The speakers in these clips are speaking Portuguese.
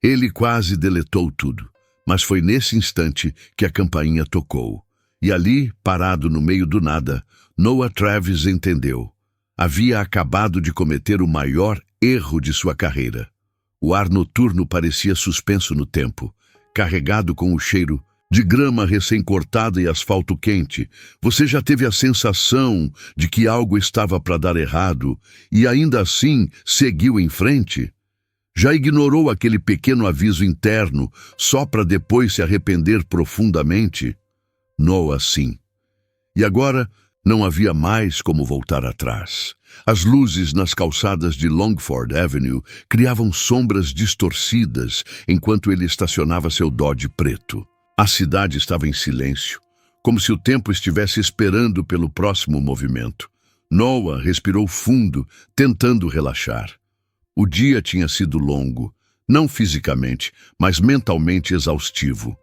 Ele quase deletou tudo, mas foi nesse instante que a campainha tocou. E ali, parado no meio do nada, Noah Travis entendeu. Havia acabado de cometer o maior erro de sua carreira. O ar noturno parecia suspenso no tempo, carregado com o cheiro de grama recém-cortada e asfalto quente. Você já teve a sensação de que algo estava para dar errado e ainda assim seguiu em frente? Já ignorou aquele pequeno aviso interno só para depois se arrepender profundamente? Noah, sim. E agora não havia mais como voltar atrás. As luzes nas calçadas de Longford Avenue criavam sombras distorcidas enquanto ele estacionava seu Dodge preto. A cidade estava em silêncio, como se o tempo estivesse esperando pelo próximo movimento. Noah respirou fundo, tentando relaxar. O dia tinha sido longo, não fisicamente, mas mentalmente exaustivo.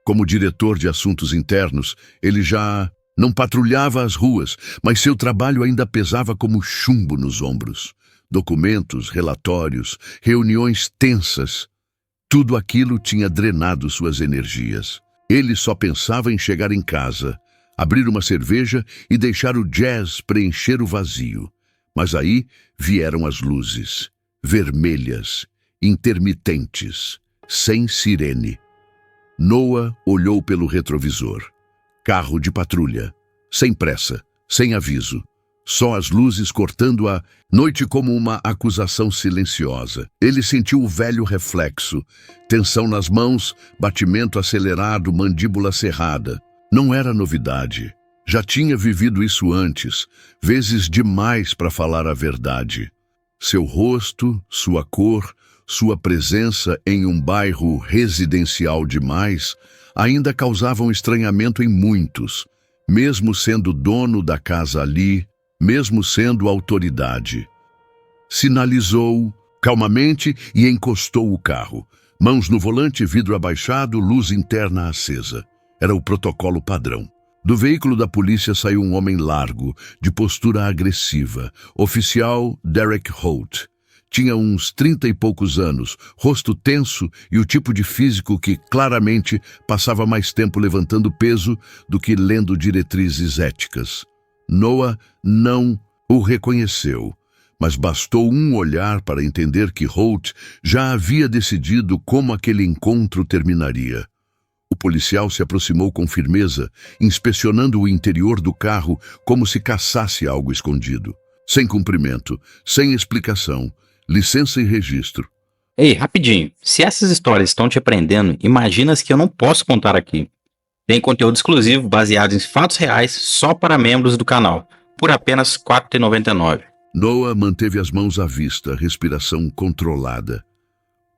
Como diretor de assuntos internos, ele já não patrulhava as ruas, mas seu trabalho ainda pesava como chumbo nos ombros. Documentos, relatórios, reuniões tensas. Tudo aquilo tinha drenado suas energias. Ele só pensava em chegar em casa, abrir uma cerveja e deixar o jazz preencher o vazio. Mas aí vieram as luzes, vermelhas, intermitentes, sem sirene. Noah olhou pelo retrovisor. Carro de patrulha, sem pressa, sem aviso. Só as luzes cortando a noite como uma acusação silenciosa. Ele sentiu o velho reflexo. Tensão nas mãos, batimento acelerado, mandíbula cerrada. Não era novidade. Já tinha vivido isso antes, vezes demais para falar a verdade. Seu rosto, sua cor, sua presença em um bairro residencial demais ainda causavam estranhamento em muitos, mesmo sendo dono da casa ali, mesmo sendo autoridade. Sinalizou calmamente e encostou o carro. Mãos no volante, vidro abaixado, luz interna acesa. Era o protocolo padrão. Do veículo da polícia saiu um homem largo, de postura agressiva. Oficial Derek Holt. Tinha uns 30 e poucos anos, rosto tenso e o tipo de físico que, claramente, passava mais tempo levantando peso do que lendo diretrizes éticas. Noah não o reconheceu, mas bastou um olhar para entender que Holt já havia decidido como aquele encontro terminaria. O policial se aproximou com firmeza, inspecionando o interior do carro como se caçasse algo escondido. Sem cumprimento, sem explicação, licença e registro. Ei, rapidinho. Se essas histórias estão te prendendo, imagina as que eu não posso contar aqui. Tem conteúdo exclusivo baseado em fatos reais só para membros do canal, por apenas R$ 4,99. Noah manteve as mãos à vista, respiração controlada.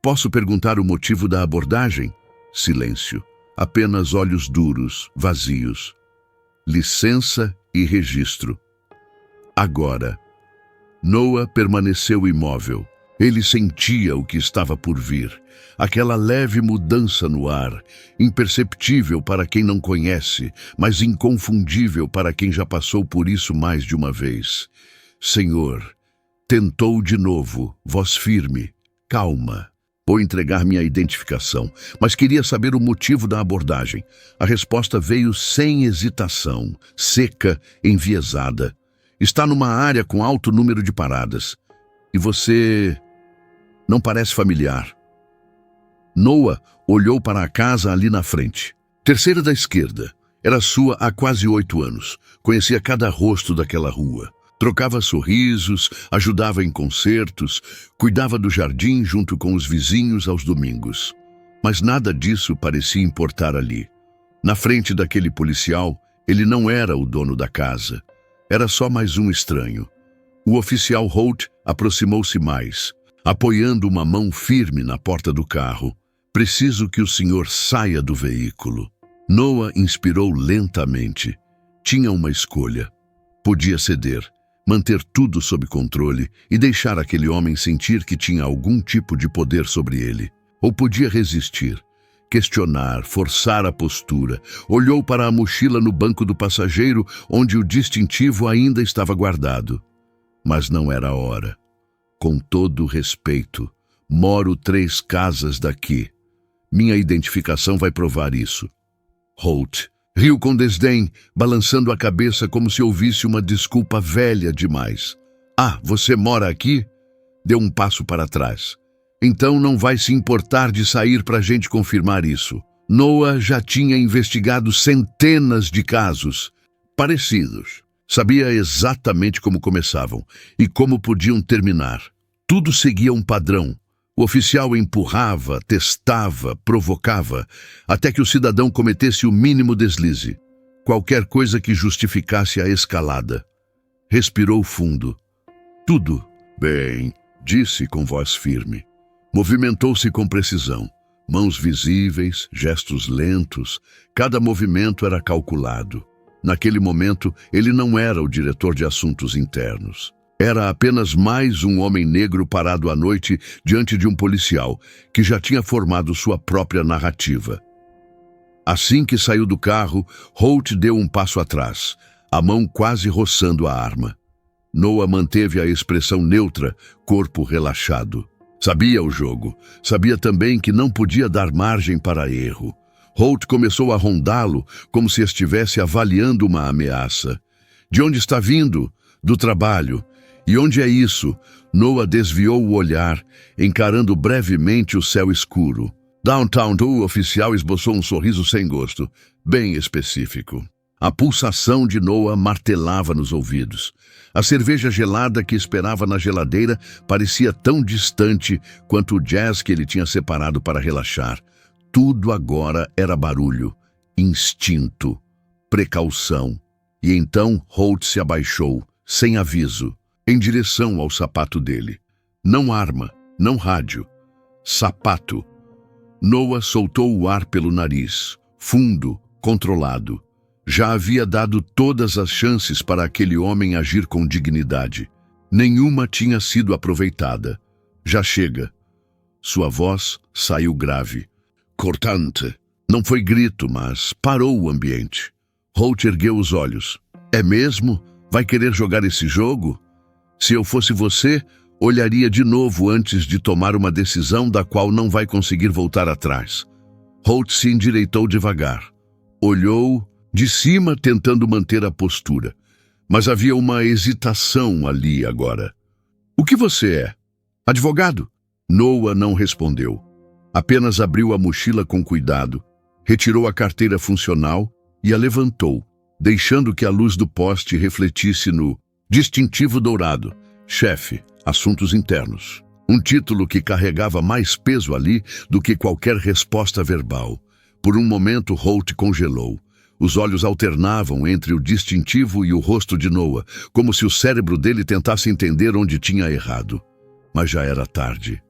Posso perguntar o motivo da abordagem? Silêncio. Apenas olhos duros, vazios. Licença e registro. Agora. Noah permaneceu imóvel. Ele sentia o que estava por vir. Aquela leve mudança no ar, imperceptível para quem não conhece, mas inconfundível para quem já passou por isso mais de uma vez. Senhor, tentou de novo, voz firme, calma. Vou entregar minha identificação, mas queria saber o motivo da abordagem. A resposta veio sem hesitação, seca, enviesada. Está numa área com alto número de paradas. E você não parece familiar. Noah olhou para a casa ali na frente. Terceira da esquerda. Era sua há quase 8 anos. Conhecia cada rosto daquela rua. Trocava sorrisos, ajudava em concertos, cuidava do jardim junto com os vizinhos aos domingos. Mas nada disso parecia importar ali. Na frente daquele policial, ele não era o dono da casa. Era só mais um estranho. O oficial Holt aproximou-se mais, apoiando uma mão firme na porta do carro. Preciso que o senhor saia do veículo. Noah inspirou lentamente. Tinha uma escolha. Podia ceder, manter tudo sob controle e deixar aquele homem sentir que tinha algum tipo de poder sobre ele. Ou podia resistir, questionar, forçar a postura. Olhou para a mochila no banco do passageiro, onde o distintivo ainda estava guardado. Mas não era a hora. Com todo respeito, Moro 3 casas daqui. Minha identificação vai provar isso. Holt riu com desdém, balançando a cabeça como se ouvisse uma desculpa velha demais. Ah, você mora aqui? Deu um passo para trás. Então não vai se importar de sair para a gente confirmar isso. Noah já tinha investigado centenas de casos parecidos. Sabia exatamente como começavam e como podiam terminar. Tudo seguia um padrão. O oficial empurrava, testava, provocava, até que o cidadão cometesse o mínimo deslize. Qualquer coisa que justificasse a escalada. Respirou fundo. Tudo. Bem, disse com voz firme. Movimentou-se com precisão. Mãos visíveis, gestos lentos. Cada movimento era calculado. Naquele momento, ele não era o diretor de assuntos internos. Era apenas mais um homem negro parado à noite diante de um policial que já tinha formado sua própria narrativa. Assim que saiu do carro, Holt deu um passo atrás, a mão quase roçando a arma. Noah manteve a expressão neutra, corpo relaxado. Sabia o jogo. Sabia também que não podia dar margem para erro. Holt começou a rondá-lo como se estivesse avaliando uma ameaça. De onde está vindo? Do trabalho. E onde é isso? Noah desviou o olhar, encarando brevemente o céu escuro. Downtown, o oficial esboçou um sorriso sem gosto, bem específico. A pulsação de Noah martelava nos ouvidos. A cerveja gelada que esperava na geladeira parecia tão distante quanto o jazz que ele tinha separado para relaxar. Tudo agora era barulho, instinto, precaução. E então Holt se abaixou, sem aviso, em direção ao sapato dele. Não arma, não rádio. Sapato. Noah soltou o ar pelo nariz, fundo, controlado. Já havia dado todas as chances para aquele homem agir com dignidade. Nenhuma tinha sido aproveitada. Já chega. Sua voz saiu grave. Cortante. Não foi grito, mas parou o ambiente. Holt ergueu os olhos. É mesmo? Vai querer jogar esse jogo? Se eu fosse você, olharia de novo antes de tomar uma decisão da qual não vai conseguir voltar atrás. Holt se endireitou devagar. Olhou de cima tentando manter a postura. Mas havia uma hesitação ali agora. O que você é? Advogado? Noah não respondeu. Apenas abriu a mochila com cuidado, retirou a carteira funcional e a levantou, deixando que a luz do poste refletisse no distintivo dourado, chefe, assuntos internos. Um título que carregava mais peso ali do que qualquer resposta verbal. Por um momento, Holt congelou. Os olhos alternavam entre o distintivo e o rosto de Noah, como se o cérebro dele tentasse entender onde tinha errado. Mas já era tarde.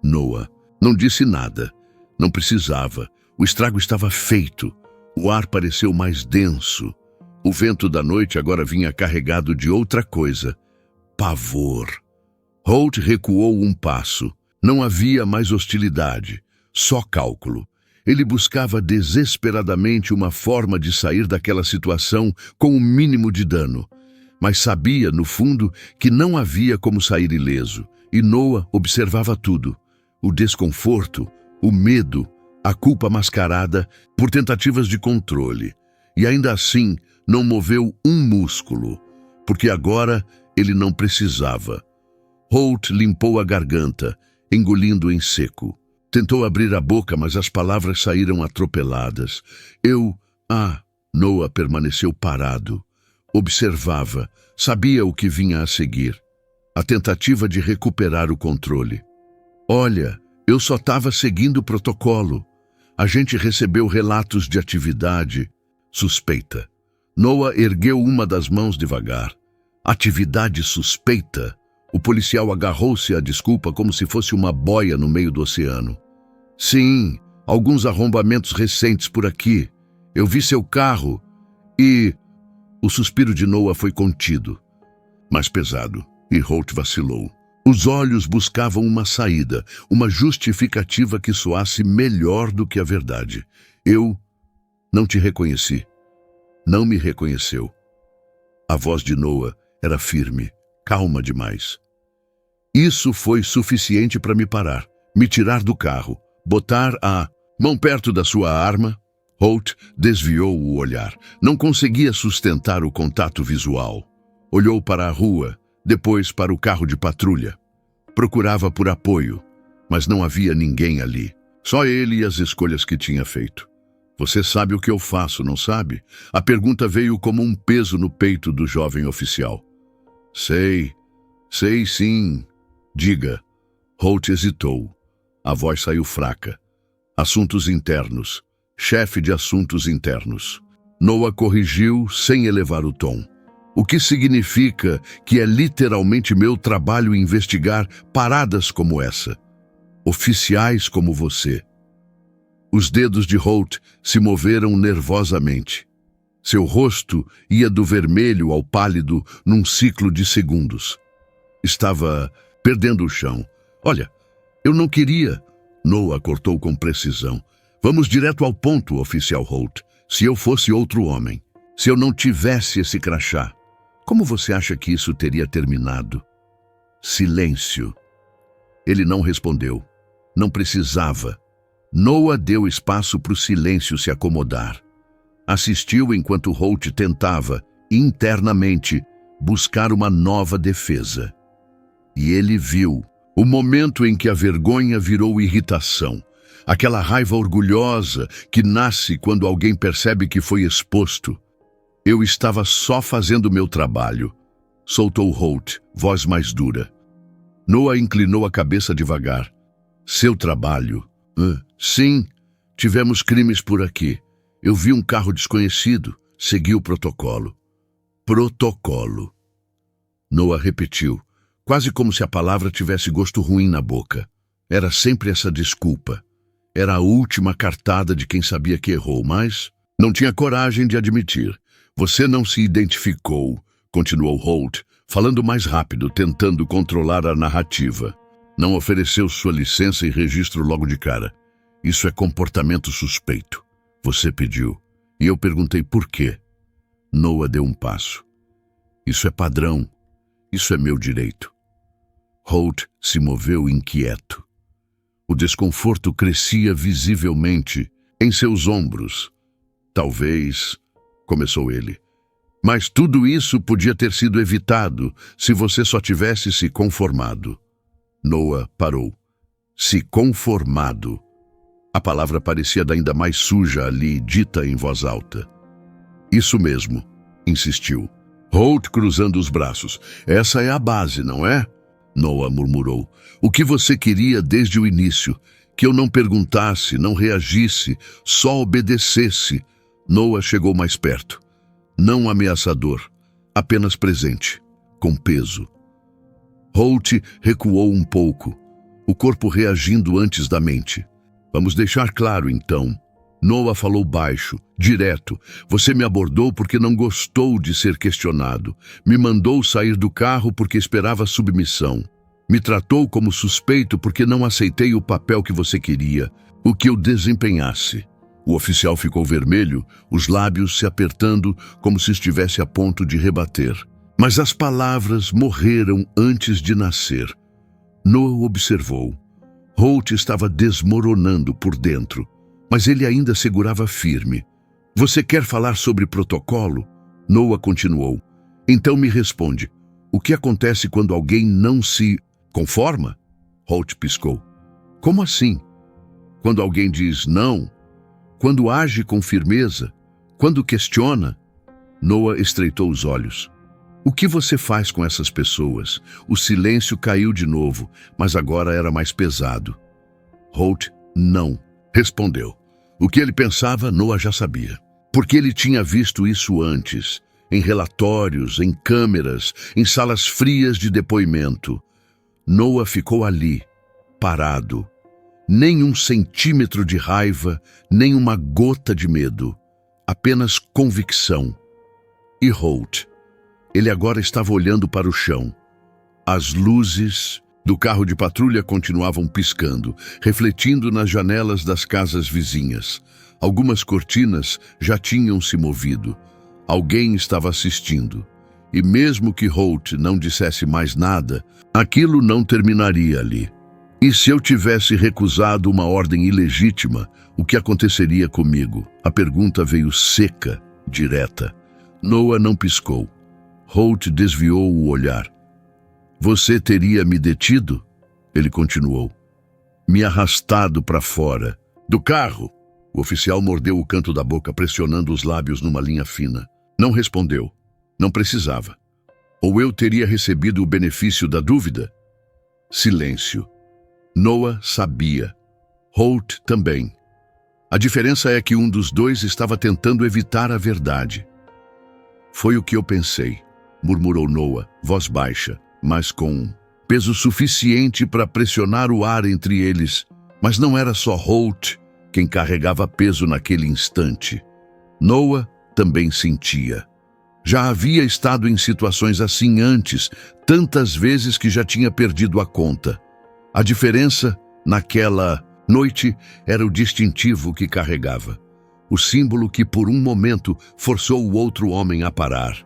Noah não disse nada. Não precisava. O estrago estava feito. O ar pareceu mais denso. O vento da noite agora vinha carregado de outra coisa. Pavor. Holt recuou um passo. Não havia mais hostilidade, só cálculo. Ele buscava desesperadamente uma forma de sair daquela situação com o mínimo de dano. Mas sabia, no fundo, que não havia como sair ileso. E Noah observava tudo. O desconforto, o medo, a culpa mascarada por tentativas de controle. E ainda assim, não moveu um músculo, porque agora ele não precisava. Holt limpou a garganta, engolindo em seco. Tentou abrir a boca, mas as palavras saíram atropeladas. Noah permaneceu parado. Observava, sabia o que vinha a seguir. A tentativa de recuperar o controle. Olha, eu só estava seguindo o protocolo. A gente recebeu relatos de atividade suspeita. Noah ergueu uma das mãos devagar. Atividade suspeita? O policial agarrou-se à desculpa como se fosse uma boia no meio do oceano. Sim, alguns arrombamentos recentes por aqui. Eu vi seu carro e... O suspiro de Noah foi contido, mas pesado, e Holt vacilou. Os olhos buscavam uma saída, uma justificativa que soasse melhor do que a verdade. Eu não te reconheci. Não me reconheceu. A voz de Noah era firme, calma demais. Isso foi suficiente para me parar. Me tirar do carro, botar a mão perto da sua arma. Holt desviou o olhar. Não conseguia sustentar o contato visual. Olhou para a rua, depois para o carro de patrulha. Procurava por apoio, mas não havia ninguém ali. Só ele e as escolhas que tinha feito. Você sabe o que eu faço, não sabe? A pergunta veio como um peso no peito do jovem oficial. Sei sim. Diga. Holt hesitou. A voz saiu fraca. Assuntos internos. Chefe de assuntos internos. Noah corrigiu sem elevar o tom. O que significa que é literalmente meu trabalho investigar paradas como essa. Oficiais como você. Os dedos de Holt se moveram nervosamente. Seu rosto ia do vermelho ao pálido num ciclo de segundos. Estava perdendo o chão. Olha, eu não queria. Noah cortou com precisão. Vamos direto ao ponto, oficial Holt. Se eu fosse outro homem, se eu não tivesse esse crachá, como você acha que isso teria terminado? Silêncio. Ele não respondeu. Não precisava. Noah deu espaço para o silêncio se acomodar. Assistiu enquanto Holt tentava, internamente, buscar uma nova defesa. E ele viu o momento em que a vergonha virou irritação. Aquela raiva orgulhosa que nasce quando alguém percebe que foi exposto. Eu estava só fazendo meu trabalho, soltou Holt, voz mais dura. Noah inclinou a cabeça devagar. Seu trabalho? Sim, tivemos crimes por aqui. Eu vi um carro desconhecido, segui o protocolo. Protocolo. Noah repetiu, quase como se a palavra tivesse gosto ruim na boca. Era sempre essa desculpa. Era a última cartada de quem sabia que errou, mas não tinha coragem de admitir. Você não se identificou, continuou Holt, falando mais rápido, tentando controlar a narrativa. Não ofereceu sua licença e registro logo de cara. Isso é comportamento suspeito. Você pediu. E eu perguntei por quê. Noah deu um passo. Isso é padrão. Isso é meu direito. Holt se moveu inquieto. O desconforto crescia visivelmente em seus ombros. Talvez, começou ele. Mas tudo isso podia ter sido evitado se você só tivesse se conformado. Noah parou. Se conformado. A palavra parecia ainda mais suja ali, dita em voz alta. Isso mesmo, insistiu. Holt cruzando os braços. Essa é a base, não é? Noah murmurou. O que você queria desde o início? Que eu não perguntasse, não reagisse, só obedecesse. Noah chegou mais perto. Não ameaçador, apenas presente, com peso. Holt recuou um pouco, o corpo reagindo antes da mente. Vamos deixar claro, então. Noah falou baixo, direto. Você me abordou porque não gostou de ser questionado. Me mandou sair do carro porque esperava submissão. Me tratou como suspeito porque não aceitei o papel que você queria, o que eu desempenhasse. O oficial ficou vermelho, os lábios se apertando como se estivesse a ponto de rebater. Mas as palavras morreram antes de nascer. Noah observou. Holt estava desmoronando por dentro, mas ele ainda segurava firme. Você quer falar sobre protocolo? Noah continuou. Então me responde. O que acontece quando alguém não se conforma? Holt piscou. Como assim? Quando alguém diz não? Quando age com firmeza? Quando questiona? Noah estreitou os olhos. O que você faz com essas pessoas? O silêncio caiu de novo, mas agora era mais pesado. Holt não respondeu. O que ele pensava, Noah já sabia. Porque ele tinha visto isso antes, em relatórios, em câmeras, em salas frias de depoimento. Noah ficou ali, parado. Nem um centímetro de raiva, nem uma gota de medo. Apenas convicção. E Holt? Ele agora estava olhando para o chão. As luzes do carro de patrulha continuavam piscando, refletindo nas janelas das casas vizinhas. Algumas cortinas já tinham se movido. Alguém estava assistindo. E mesmo que Holt não dissesse mais nada, aquilo não terminaria ali. E se eu tivesse recusado uma ordem ilegítima, o que aconteceria comigo? A pergunta veio seca, direta. Noah não piscou. Holt desviou o olhar. Você teria me detido? Ele continuou. Me arrastado para fora. Do carro! O oficial mordeu o canto da boca, pressionando os lábios numa linha fina. Não respondeu. Não precisava. Ou eu teria recebido o benefício da dúvida? Silêncio. Noah sabia. Holt também. A diferença é que um dos dois estava tentando evitar a verdade. Foi o que eu pensei, murmurou Noah, voz baixa, mas com peso suficiente para pressionar o ar entre eles. Mas não era só Holt quem carregava peso naquele instante. Noah também sentia. Já havia estado em situações assim antes, tantas vezes que já tinha perdido a conta. A diferença, naquela noite, era o distintivo que carregava. O símbolo que, por um momento, forçou o outro homem a parar.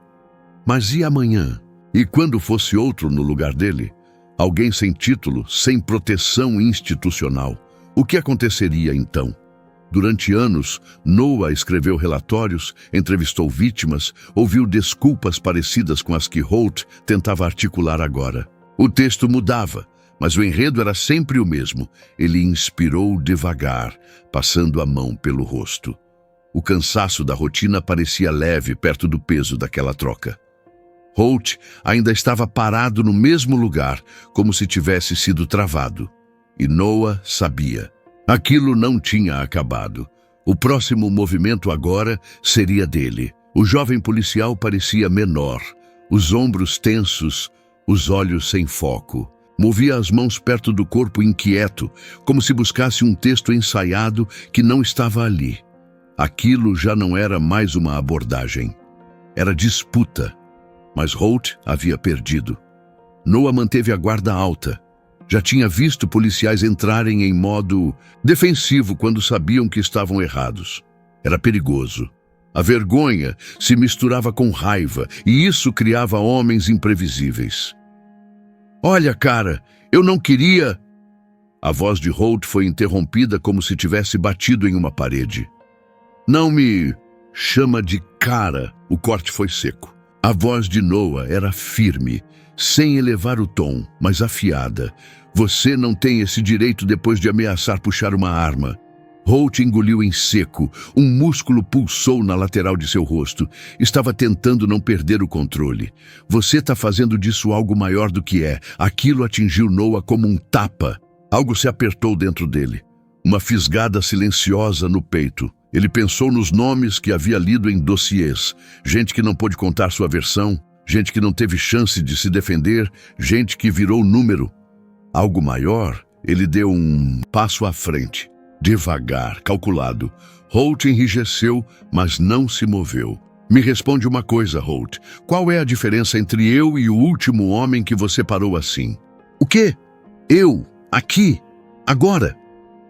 Mas e amanhã? E quando fosse outro no lugar dele? Alguém sem título, sem proteção institucional. O que aconteceria então? Durante anos, Noah escreveu relatórios, entrevistou vítimas, ouviu desculpas parecidas com as que Holt tentava articular agora. O texto mudava, mas o enredo era sempre o mesmo. Ele inspirou devagar, passando a mão pelo rosto. O cansaço da rotina parecia leve perto do peso daquela troca. Holt ainda estava parado no mesmo lugar, como se tivesse sido travado. E Noah sabia. Aquilo não tinha acabado. O próximo movimento agora seria dele. O jovem policial parecia menor, os ombros tensos, os olhos sem foco. Movia as mãos perto do corpo inquieto, como se buscasse um texto ensaiado que não estava ali. Aquilo já não era mais uma abordagem. Era disputa. Mas Holt havia perdido. Noah manteve a guarda alta. Já tinha visto policiais entrarem em modo defensivo quando sabiam que estavam errados. Era perigoso. A vergonha se misturava com raiva, e isso criava homens imprevisíveis. Olha, cara, eu não queria... A voz de Holt foi interrompida como se tivesse batido em uma parede. Não me chama de cara. O corte foi seco. A voz de Noah era firme, sem elevar o tom, mas afiada. Você não tem esse direito depois de ameaçar puxar uma arma. Holt engoliu em seco. Um músculo pulsou na lateral de seu rosto. Estava tentando não perder o controle. Você está fazendo disso algo maior do que é. Aquilo atingiu Noah como um tapa. Algo se apertou dentro dele. Uma fisgada silenciosa no peito. Ele pensou nos nomes que havia lido em dossiês. Gente que não pôde contar sua versão. Gente que não teve chance de se defender. Gente que virou número. Algo maior, ele deu um passo à frente. Devagar, calculado. Holt enrijeceu, mas não se moveu. Me responde uma coisa, Holt. Qual é a diferença entre eu e o último homem que você parou assim? O quê? Eu? Aqui? Agora?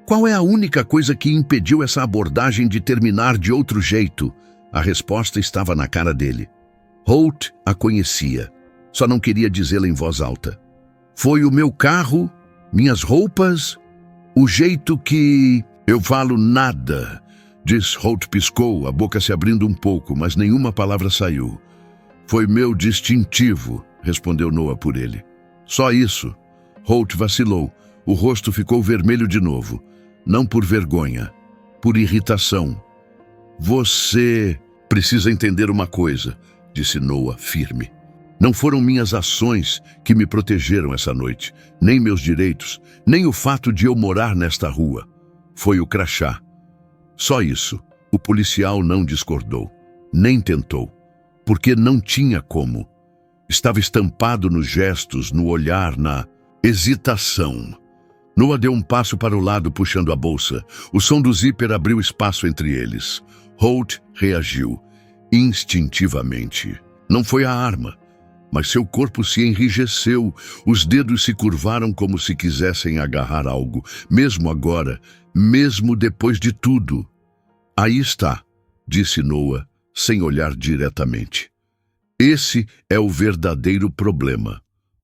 Qual é a única coisa que impediu essa abordagem de terminar de outro jeito? A resposta estava na cara dele. Holt a conhecia. Só não queria dizê-la em voz alta. Foi o meu carro, minhas roupas... O jeito que... Eu falo nada, diz Holt. Piscou, a boca se abrindo um pouco, mas nenhuma palavra saiu. Foi meu distintivo, respondeu Noah por ele. Só isso. Holt vacilou. O rosto ficou vermelho de novo. Não por vergonha, por irritação. Você precisa entender uma coisa, disse Noah firme. Não foram minhas ações que me protegeram essa noite, nem meus direitos, nem o fato de eu morar nesta rua. Foi o crachá. Só isso. O policial não discordou, nem tentou, porque não tinha como. Estava estampado nos gestos, no olhar, na hesitação. Noah deu um passo para o lado, puxando a bolsa. O som do zíper abriu espaço entre eles. Holt reagiu, instintivamente. Não foi a arma. Mas seu corpo se enrijeceu, os dedos se curvaram como se quisessem agarrar algo, mesmo agora, mesmo depois de tudo. Aí está, disse Noah, sem olhar diretamente. Esse é o verdadeiro problema.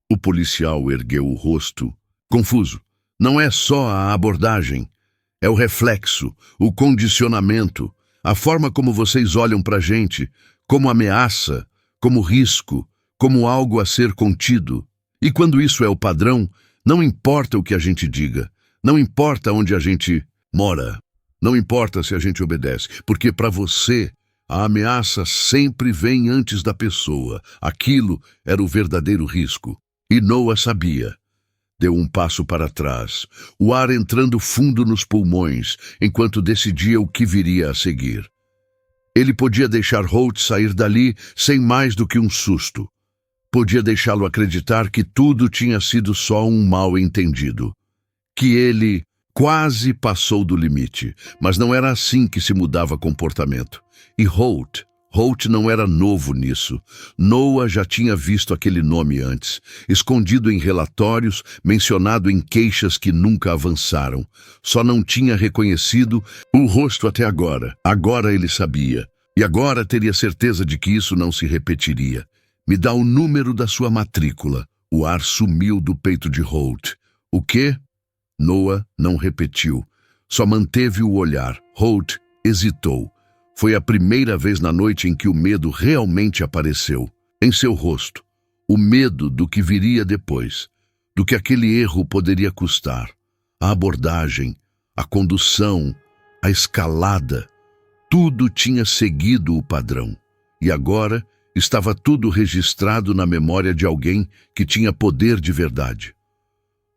O policial ergueu o rosto, confuso. Não é só a abordagem, é o reflexo, o condicionamento, a forma como vocês olham para a gente, como ameaça, como risco, como algo a ser contido. E quando isso é o padrão, não importa o que a gente diga, não importa onde a gente mora, não importa se a gente obedece, porque para você, a ameaça sempre vem antes da pessoa. Aquilo era o verdadeiro risco. E Noah sabia. Deu um passo para trás, o ar entrando fundo nos pulmões, enquanto decidia o que viria a seguir. Ele podia deixar Holt sair dali sem mais do que um susto. Podia deixá-lo acreditar que tudo tinha sido só um mal-entendido. Que ele quase passou do limite, mas não era assim que se mudava comportamento. E Holt não era novo nisso. Noah já tinha visto aquele nome antes, escondido em relatórios, mencionado em queixas que nunca avançaram. Só não tinha reconhecido o rosto até agora. Agora ele sabia. E agora teria certeza de que isso não se repetiria. Me dá o número da sua matrícula. O ar sumiu do peito de Holt. O quê? Noah não repetiu. Só manteve o olhar. Holt hesitou. Foi a primeira vez na noite em que o medo realmente apareceu. Em seu rosto. O medo do que viria depois. Do que aquele erro poderia custar. A abordagem, a condução, a escalada. Tudo tinha seguido o padrão. E agora estava tudo registrado na memória de alguém que tinha poder de verdade.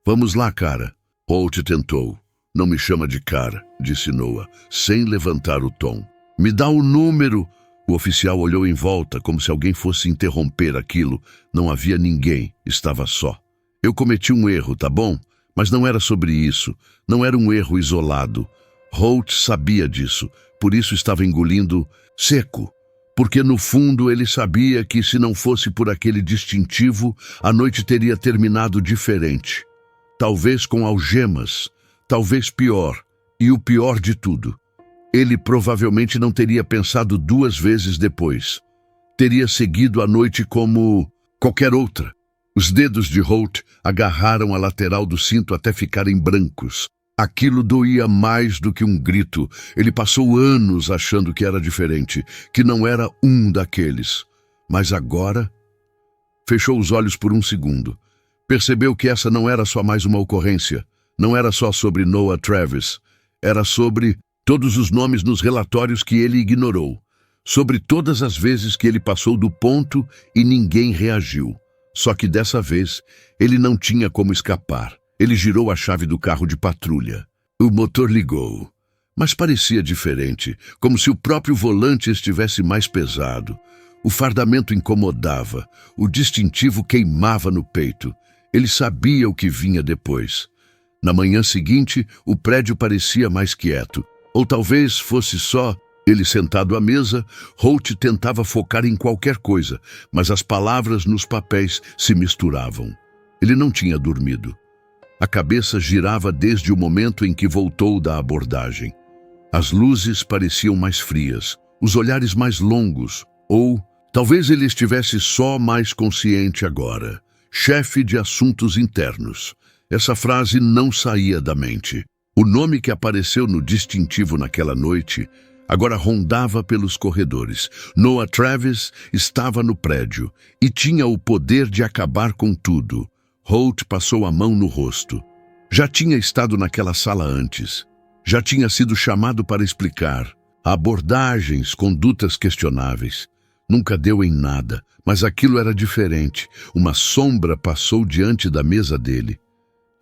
Vamos lá, cara. Holt tentou. Não me chama de cara, disse Noah, sem levantar o tom. Me dá o número. O oficial olhou em volta, como se alguém fosse interromper aquilo. Não havia ninguém, estava só. Eu cometi um erro, tá bom? Mas não era sobre isso. Não era um erro isolado. Holt sabia disso, por isso estava engolindo seco. Porque no fundo ele sabia que se não fosse por aquele distintivo, a noite teria terminado diferente. Talvez com algemas, talvez pior, e o pior de tudo. Ele provavelmente não teria pensado duas vezes depois. Teria seguido a noite como qualquer outra. Os dedos de Holt agarraram a lateral do cinto até ficarem brancos. Aquilo doía mais do que um grito. Ele passou anos achando que era diferente, que não era um daqueles. Mas agora... Fechou os olhos por um segundo. Percebeu que essa não era só mais uma ocorrência. Não era só sobre Noah Travis. Era sobre todos os nomes nos relatórios que ele ignorou. Sobre todas as vezes que ele passou do ponto e ninguém reagiu. Só que dessa vez, ele não tinha como escapar. Ele girou a chave do carro de patrulha. O motor ligou. Mas parecia diferente, como se o próprio volante estivesse mais pesado. O fardamento incomodava. O distintivo queimava no peito. Ele sabia o que vinha depois. Na manhã seguinte, o prédio parecia mais quieto. Ou talvez fosse só ele sentado à mesa. Holt tentava focar em qualquer coisa, mas as palavras nos papéis se misturavam. Ele não tinha dormido. A cabeça girava desde o momento em que voltou da abordagem. As luzes pareciam mais frias, os olhares mais longos, ou talvez ele estivesse só mais consciente agora. Chefe de assuntos internos. Essa frase não saía da mente. O nome que apareceu no distintivo naquela noite agora rondava pelos corredores. Noah Travis estava no prédio e tinha o poder de acabar com tudo. Holt passou a mão no rosto. Já tinha estado naquela sala antes. Já tinha sido chamado para explicar. Abordagens, condutas questionáveis. Nunca deu em nada, mas aquilo era diferente. Uma sombra passou diante da mesa dele.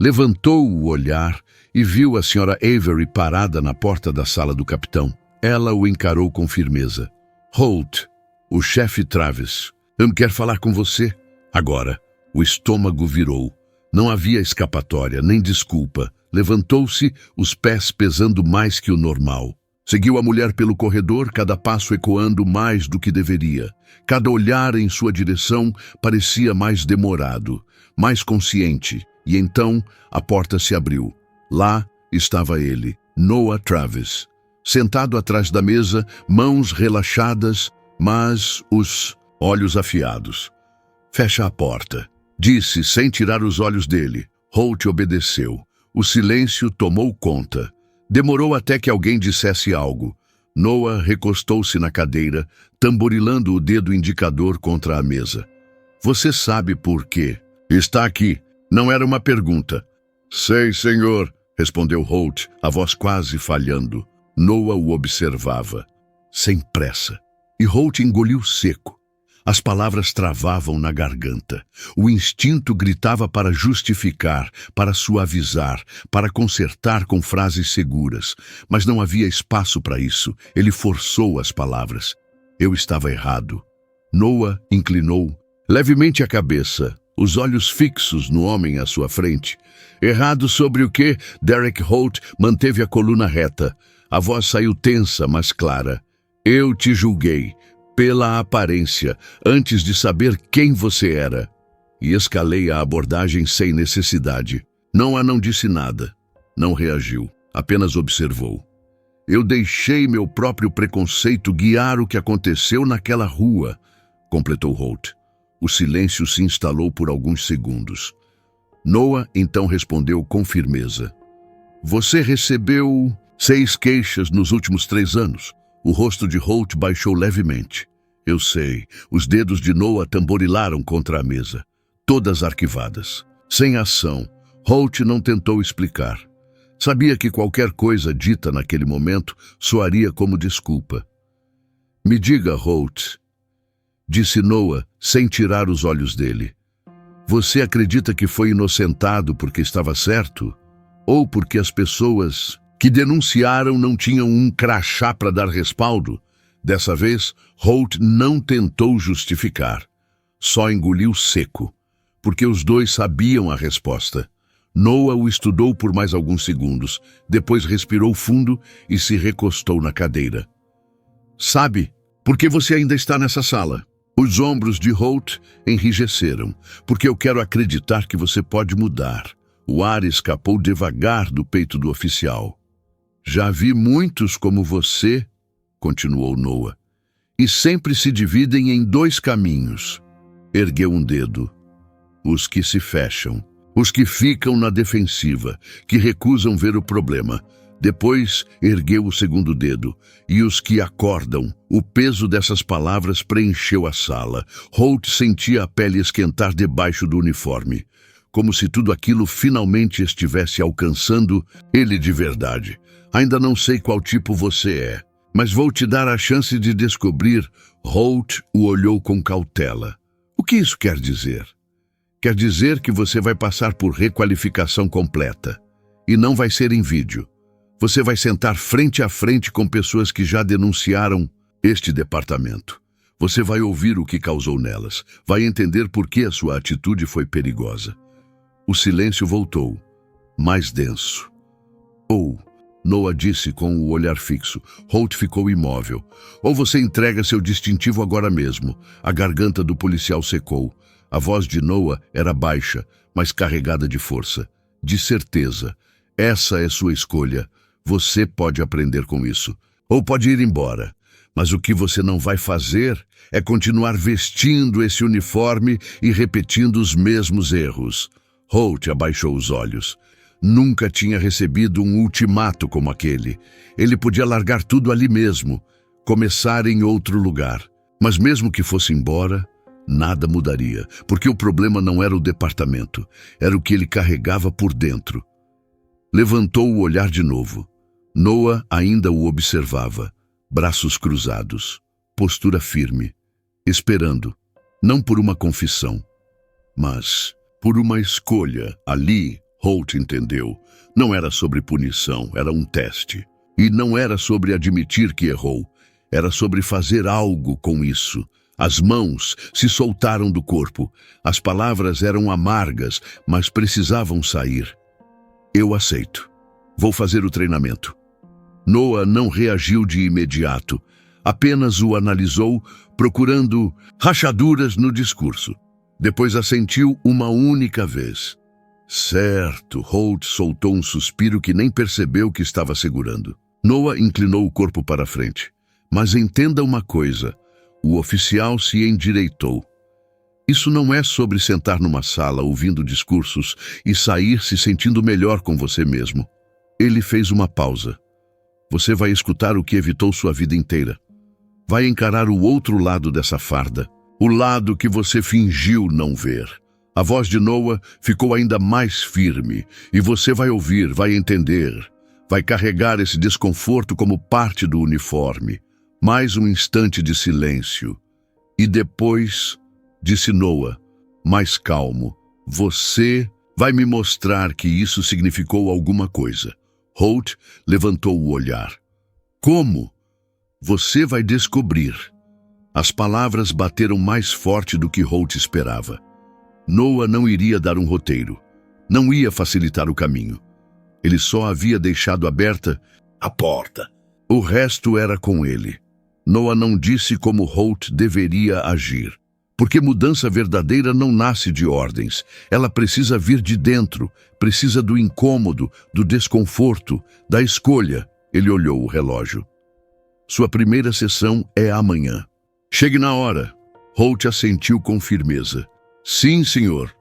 Levantou o olhar e viu a Sra. Avery parada na porta da sala do capitão. Ela o encarou com firmeza. Holt, o chefe Travis, eu quero falar com você. Agora, o estômago virou. Não havia escapatória, nem desculpa. Levantou-se, os pés pesando mais que o normal. Seguiu a mulher pelo corredor, cada passo ecoando mais do que deveria. Cada olhar em sua direção parecia mais demorado, mais consciente. E então a porta se abriu. Lá estava ele, Noah Travis, sentado atrás da mesa, mãos relaxadas, mas os olhos afiados. Fecha a porta, disse sem tirar os olhos dele. Holt obedeceu. O silêncio tomou conta. Demorou até que alguém dissesse algo. Noah recostou-se na cadeira, tamborilando o dedo indicador contra a mesa. Você sabe por quê? Está aqui. Não era uma pergunta. Sei, senhor, respondeu Holt, a voz quase falhando. Noah o observava, sem pressa, e Holt engoliu seco. As palavras travavam na garganta. O instinto gritava para justificar, para suavizar, para consertar com frases seguras. Mas não havia espaço para isso. Ele forçou as palavras. Eu estava errado. Noah inclinou levemente a cabeça, os olhos fixos no homem à sua frente. Errado sobre o quê? Derek Holt manteve a coluna reta. A voz saiu tensa, mas clara. Eu te julguei. Pela aparência, antes de saber quem você era. E escalei a abordagem sem necessidade. Noah não disse nada. Não reagiu. Apenas observou. Eu deixei meu próprio preconceito guiar o que aconteceu naquela rua, completou Holt. O silêncio se instalou por alguns segundos. Noah então respondeu com firmeza. Você recebeu 6 queixas nos últimos 3 anos. O rosto de Holt baixou levemente. Eu sei, os dedos de Noah tamborilaram contra a mesa. Todas arquivadas. Sem ação, Holt não tentou explicar. Sabia que qualquer coisa dita naquele momento soaria como desculpa. Me diga, Holt, disse Noah, sem tirar os olhos dele. Você acredita que foi inocentado porque estava certo? Ou porque as pessoas que denunciaram não tinham um crachá para dar respaldo? Dessa vez, Holt não tentou justificar. Só engoliu seco, porque os dois sabiam a resposta. Noah o estudou por mais alguns segundos, depois respirou fundo e se recostou na cadeira. Sabe, por que você ainda está nessa sala? Os ombros de Holt enrijeceram, porque eu quero acreditar que você pode mudar. O ar escapou devagar do peito do oficial. Já vi muitos como você, continuou Noah, e sempre se dividem em 2 caminhos. Ergueu um dedo. Os que se fecham, os que ficam na defensiva, que recusam ver o problema. Depois ergueu o segundo dedo, e os que acordam. O peso dessas palavras preencheu a sala. Holt sentia a pele esquentar debaixo do uniforme, como se tudo aquilo finalmente estivesse alcançando ele de verdade. Ainda não sei qual tipo você é, mas vou te dar a chance de descobrir. Holt o olhou com cautela. O que isso quer dizer? Quer dizer que você vai passar por requalificação completa. E não vai ser em vídeo. Você vai sentar frente a frente com pessoas que já denunciaram este departamento. Você vai ouvir o que causou nelas. Vai entender por que a sua atitude foi perigosa. O silêncio voltou, mais denso. Noah disse com o olhar fixo. Holt ficou imóvel. Ou você entrega seu distintivo agora mesmo. A garganta do policial secou. A voz de Noah era baixa, mas carregada de força. De certeza. Essa é sua escolha. Você pode aprender com isso. Ou pode ir embora. Mas o que você não vai fazer é continuar vestindo esse uniforme e repetindo os mesmos erros. Holt abaixou os olhos. Nunca tinha recebido um ultimato como aquele. Ele podia largar tudo ali mesmo, começar em outro lugar. Mas mesmo que fosse embora, nada mudaria, porque o problema não era o departamento, era o que ele carregava por dentro. Levantou o olhar de novo. Noah ainda o observava, braços cruzados, postura firme, esperando, não por uma confissão, mas por uma escolha. Ali, Holt entendeu. Não era sobre punição, era um teste. E não era sobre admitir que errou. Era sobre fazer algo com isso. As mãos se soltaram do corpo. As palavras eram amargas, mas precisavam sair. Eu aceito. Vou fazer o treinamento. Noah não reagiu de imediato. Apenas o analisou, procurando rachaduras no discurso. Depois assentiu uma única vez. Certo, Holt soltou um suspiro que nem percebeu que estava segurando. Noah inclinou o corpo para frente. Mas entenda uma coisa, o oficial se endireitou. Isso não é sobre sentar numa sala ouvindo discursos e sair se sentindo melhor com você mesmo. Ele fez uma pausa. Você vai escutar o que evitou sua vida inteira. Vai encarar o outro lado dessa farda, o lado que você fingiu não ver. A voz de Noah ficou ainda mais firme, e você vai ouvir, vai entender, vai carregar esse desconforto como parte do uniforme. Mais um instante de silêncio. E depois, disse Noah, mais calmo, você vai me mostrar que isso significou alguma coisa. Holt levantou o olhar. Como? Você vai descobrir. As palavras bateram mais forte do que Holt esperava. Noah não iria dar um roteiro. Não ia facilitar o caminho. Ele só havia deixado aberta a porta. O resto era com ele. Noah não disse como Holt deveria agir. Porque mudança verdadeira não nasce de ordens. Ela precisa vir de dentro, precisa do incômodo, do desconforto, da escolha. Ele olhou o relógio. Sua primeira sessão é amanhã. Chegue na hora. Holt assentiu com firmeza. Sim, senhor.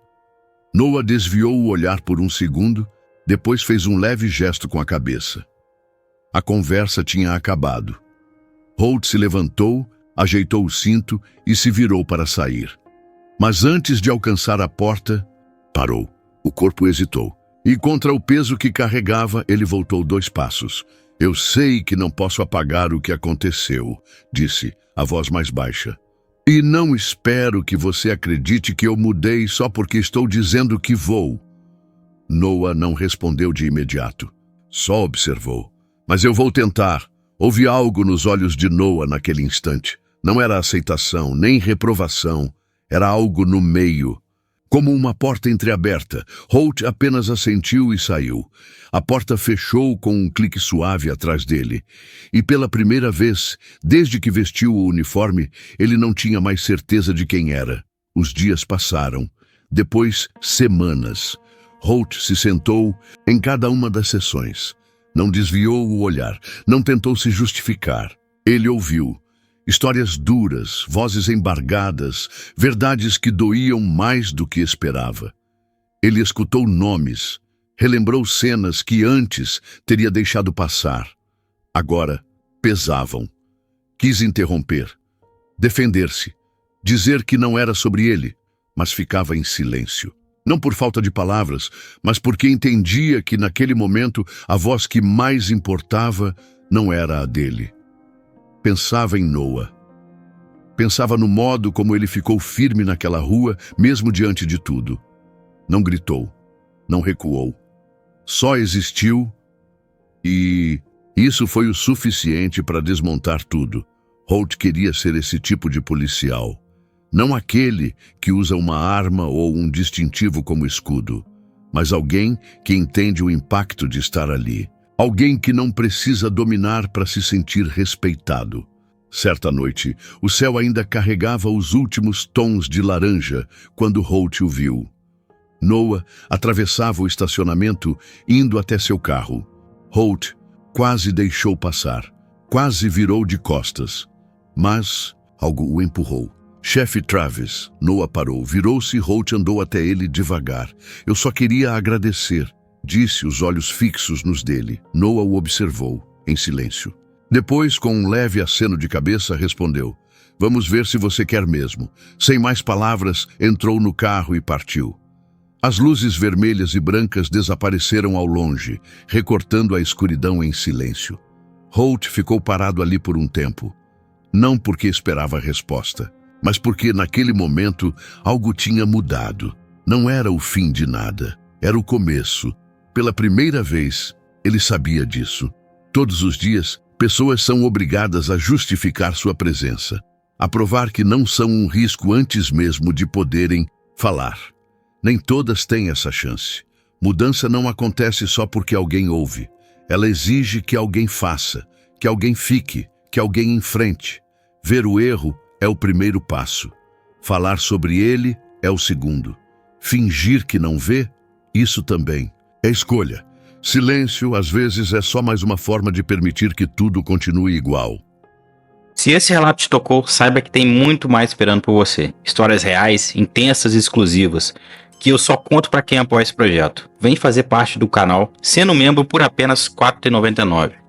Noah desviou o olhar por um segundo, depois fez um leve gesto com a cabeça. A conversa tinha acabado. Holt se levantou, ajeitou o cinto e se virou para sair. Mas antes de alcançar a porta, parou. O corpo hesitou. E contra o peso que carregava, ele voltou 2 passos. Eu sei que não posso apagar o que aconteceu, disse, a voz mais baixa. E não espero que você acredite que eu mudei só porque estou dizendo que vou. Noah não respondeu de imediato. Só observou. Mas eu vou tentar. Houve algo nos olhos de Noah naquele instante. Não era aceitação, nem reprovação. Era algo no meio. Como uma porta entreaberta, Holt apenas assentiu e saiu. A porta fechou com um clique suave atrás dele. E pela primeira vez, desde que vestiu o uniforme, ele não tinha mais certeza de quem era. Os dias passaram. Depois, semanas. Holt se sentou em cada uma das sessões. Não desviou o olhar, não tentou se justificar. Ele ouviu. Histórias duras, vozes embargadas, verdades que doíam mais do que esperava. Ele escutou nomes, relembrou cenas que antes teria deixado passar. Agora pesavam. Quis interromper, defender-se, dizer que não era sobre ele, mas ficava em silêncio. Não por falta de palavras, mas porque entendia que naquele momento a voz que mais importava não era a dele. Pensava em Noah. Pensava no modo como ele ficou firme naquela rua, mesmo diante de tudo. Não gritou, não recuou. Só existiu e isso foi o suficiente para desmontar tudo. Holt queria ser esse tipo de policial. Não aquele que usa uma arma ou um distintivo como escudo, mas alguém que entende o impacto de estar ali. Alguém que não precisa dominar para se sentir respeitado. Certa noite, o céu ainda carregava os últimos tons de laranja quando Holt o viu. Noah atravessava o estacionamento, indo até seu carro. Holt quase deixou passar, quase virou de costas. Mas algo o empurrou. Chefe Travis, Noah parou, virou-se e Holt andou até ele devagar. Eu só queria agradecer. Disse, os olhos fixos nos dele. Noah o observou, em silêncio. Depois, com um leve aceno de cabeça, respondeu. Vamos ver se você quer mesmo. Sem mais palavras, entrou no carro e partiu. As luzes vermelhas e brancas desapareceram ao longe, recortando a escuridão em silêncio. Holt ficou parado ali por um tempo. Não porque esperava a resposta, mas porque, naquele momento, algo tinha mudado. Não era o fim de nada, era o começo. Pela primeira vez, ele sabia disso. Todos os dias, pessoas são obrigadas a justificar sua presença, a provar que não são um risco antes mesmo de poderem falar. Nem todas têm essa chance. Mudança não acontece só porque alguém ouve. Ela exige que alguém faça, que alguém fique, que alguém enfrente. Ver o erro é o primeiro passo. Falar sobre ele é o segundo. Fingir que não vê, isso também. É escolha. Silêncio, às vezes, é só mais uma forma de permitir que tudo continue igual. Se esse relato te tocou, saiba que tem muito mais esperando por você. Histórias reais, intensas e exclusivas, que eu só conto para quem apoia esse projeto. Vem fazer parte do canal, sendo membro por apenas R$ 4,99.